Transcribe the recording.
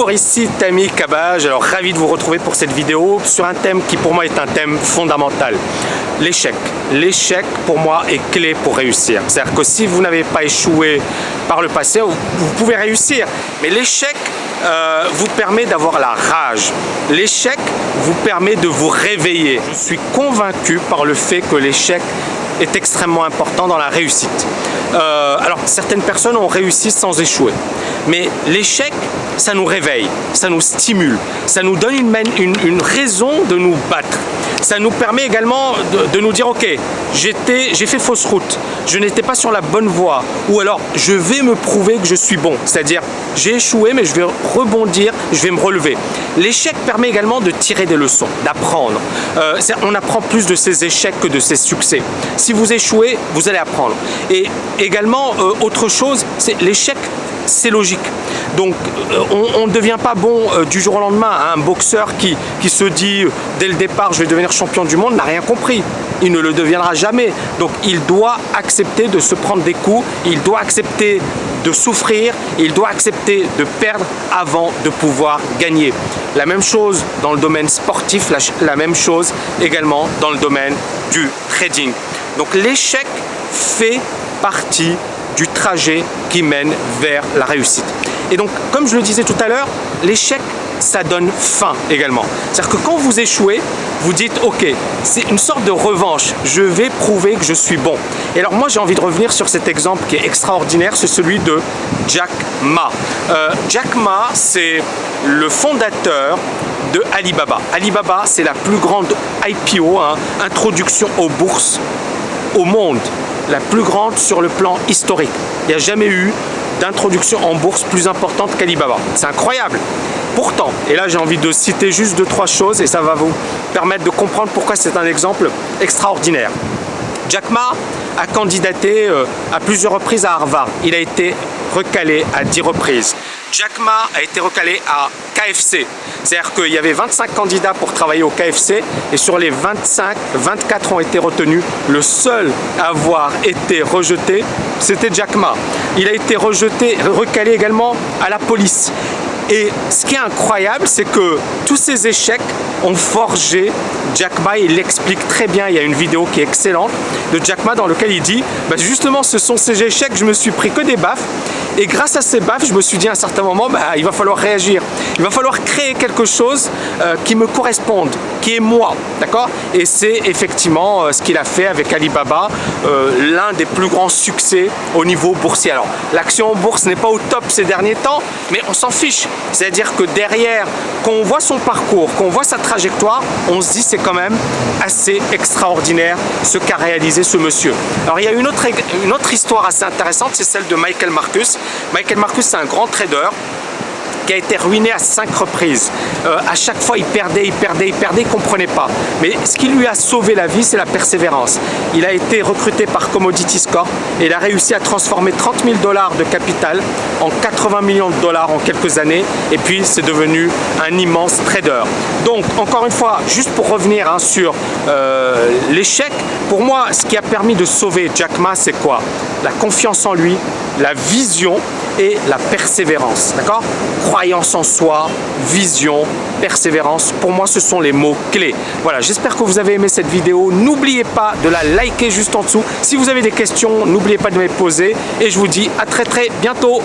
Bonjour, ici Tammy Cabage. Alors ravi de vous retrouver pour cette vidéo sur un thème qui pour moi est un thème fondamental. L'échec. L'échec pour moi est clé pour réussir. C'est-à-dire que si vous n'avez pas échoué par le passé, vous pouvez réussir. Mais l'échec vous permet d'avoir la rage. L'échec vous permet de vous réveiller. Je suis convaincu par le fait que l'échec est extrêmement important dans la réussite. Alors certaines personnes ont réussi sans échouer, mais l'échec, ça nous réveille, ça nous stimule, ça nous donne une raison de nous battre. Ça nous permet également de nous dire ok, j'ai fait fausse route, je n'étais pas sur la bonne voie, ou alors je vais me prouver que je suis bon, c'est-à-dire j'ai échoué mais je vais rebondir, je vais me relever. L'échec permet également de tirer des leçons, d'apprendre. On apprend plus de ses échecs que de ses succès. Si vous échouez, vous allez apprendre. Et également, autre chose, c'est l'échec, c'est logique. Donc on ne devient pas bon du jour au lendemain. Un boxeur qui se dit dès le départ je vais devenir champion du monde n'a rien compris. Il ne le deviendra jamais. Donc il doit accepter de se prendre des coups, il doit accepter de souffrir, il doit accepter de perdre avant de pouvoir gagner. La même chose dans le domaine sportif, la même chose également dans le domaine du trading. Donc l'échec fait partie du trajet qui mène vers la réussite. Et donc, comme je le disais tout à l'heure, l'échec, ça donne faim également. C'est-à-dire que quand vous échouez, vous dites ok, c'est une sorte de revanche, je vais prouver que je suis bon. Et alors moi j'ai envie de revenir sur cet exemple qui est extraordinaire, c'est celui de Jack Ma. Jack Ma, c'est le fondateur de Alibaba. Alibaba, c'est la plus grande IPO, introduction aux bourses au monde, la plus grande sur le plan historique. Il n'y a jamais eu d'introduction en bourse plus importante qu'Alibaba. C'est incroyable. Pourtant, et là j'ai envie de citer juste 2-3 choses et ça va vous permettre de comprendre pourquoi c'est un exemple extraordinaire. Jack Ma a candidaté à plusieurs reprises à Harvard. Il a été recalé à 10 reprises. Jack Ma a été recalé à KFC. C'est-à-dire qu'il y avait 25 candidats pour travailler au KFC et sur les 25, 24 ont été retenus. Le seul à avoir été rejeté, c'était Jack Ma. Il a été recalé également à la police. Et ce qui est incroyable, c'est que tous ces échecs ont forgé Jack Ma. Il l'explique très bien, il y a une vidéo qui est excellente de Jack Ma dans laquelle il dit justement ce sont ces échecs, je me suis pris que des baffes et grâce à ces baffes, je me suis dit à un certain moment il va falloir réagir, il va falloir créer quelque chose qui me corresponde, qui est moi, d'accord? Et c'est effectivement ce qu'il a fait avec Alibaba, l'un des plus grands succès au niveau boursier. Alors l'action en bourse n'est pas au top ces derniers temps, mais on s'en fiche. C'est-à-dire que derrière, quand on voit son parcours, quand on voit sa trajectoire, on se dit c'est quand même assez extraordinaire ce qu'a réalisé ce monsieur. Alors il y a une autre histoire assez intéressante, c'est celle de Michael Marcus. Michael Marcus, c'est un grand trader qui a été ruiné à 5 reprises. À chaque fois, il perdait, il comprenait pas. Mais ce qui lui a sauvé la vie, c'est la persévérance. Il a été recruté par Commodity Corp et il a réussi à transformer 30 000 $ de capital en 80 millions de dollars en quelques années. Et puis, c'est devenu un immense trader. Donc, encore une fois, juste pour revenir sur l'échec, pour moi, ce qui a permis de sauver Jack Ma, c'est quoi? La confiance en lui, la vision et la persévérance, d'accord? Croyance en soi, vision, persévérance, pour moi ce sont les mots clés. Voilà, j'espère que vous avez aimé cette vidéo. N'oubliez pas de la liker juste en dessous. Si vous avez des questions, n'oubliez pas de me les poser et je vous dis à très bientôt.